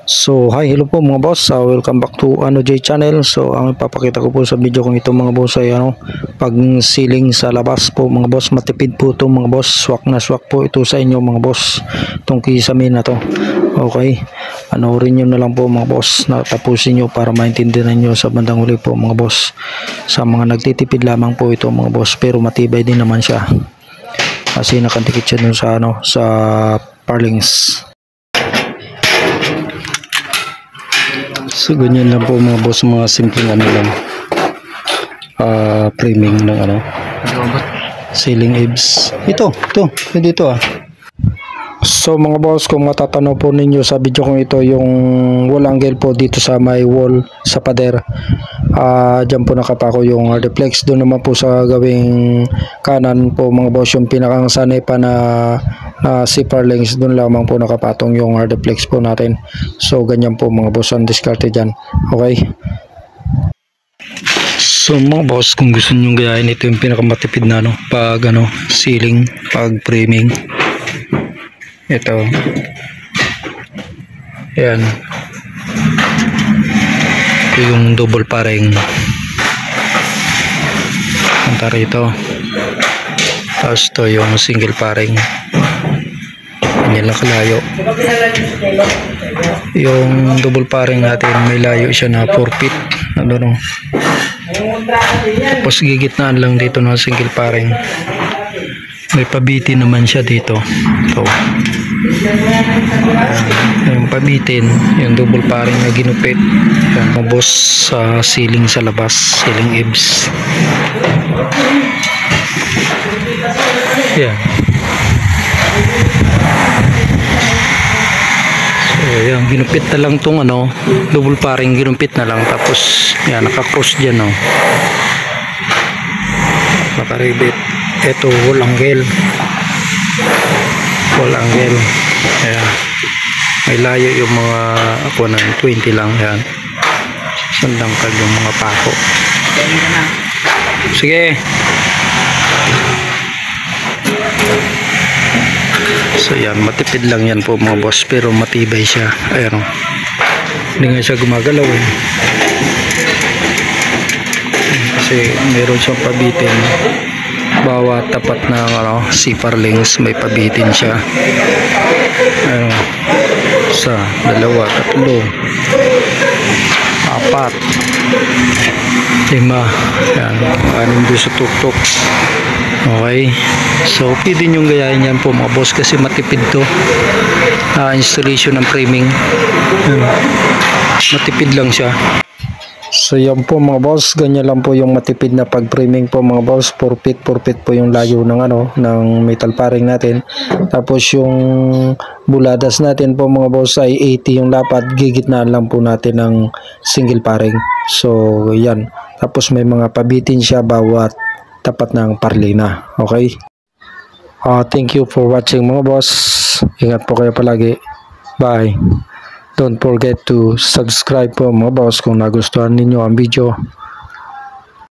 So hi, hello po mga boss, welcome back to J channel. So ang ipapakita ko po sa video kong ito mga boss ay pag ceiling sa labas po mga boss. Matipid po ito mga boss, swak na swak po ito sa inyo mga boss, itong kisame na to. Okay, panoorin nyo na lang po mga boss, natapusin nyo para maintindihan nyo sa bandang huli po mga boss. Sa mga nagtitipid lamang po ito mga boss, pero matibay din naman siya kasi nakadikit siya dun sa sa purlins. So ganyan lang po mga boss, mga simpleng lang framing ng ceiling eaves. Ito dito So mga boss, kung matatanaw po ninyo sa video kong ito, yung wall angle po dito sa may wall sa pader, dyan po nakapako yung hardplex. Doon naman po sa gawing kanan po mga boss, yung pinakang sanay pa na zipper links, doon lamang po nakapatong yung hardplex po natin. So ganyan po mga boss ang diskarte dyan. Okay, so mga boss, kung gusto nyo gayahin, ito yung pinakamatipid na pag ceiling, pag framing. Ito yan, ito yung double paring punta rito, tapos ito yung single paring. Ganyan lang kalayo. Yung double paring natin may layo siya na 4 feet tapos gigitnaan lang dito ng single paring. May pabitin naman siya dito. Ito. Yung pabitin, yung double paring na ginupit. Yung mabos sa ceiling sa labas, ceiling eaves. Yan. So yan, ginupit na lang tong double paring, ginupit na lang. Tapos yan, naka-cross dyan naka-rivet. Ito wall angle. Ayan. May layo yung mga 20 lang yan. Sandangkal yung mga pako. Sige. So yan, matipid lang yan po mga boss, pero matibay siya. Ayan. Hindi nga siya gumagalaw kasi meron siyang pabitin. Bawat tapat na zipper links may pabitin siya. Isa, dalawa, tatlo, 4, 5. Yan, 6 doon sa tuktok. Okay, so pwede nyo gayahin yan po mga boss kasi matipid to. Installation ng framing, matipid lang siya. So yan po mga boss, ganyan lang po yung matipid na pag-framing po mga boss. 4 feet po yung layo ng metal paring natin. Tapos yung buladas natin po mga boss ay 80 yung lapat, gigitnaan lang po natin ng single paring. So yan, tapos may mga pabitin siya bawat tapat ng parlina. Okay, thank you for watching mga boss. Ingat po kayo palagi. Bye. Don't forget to subscribe po mga boss kung nagustuhan ninyo ang video.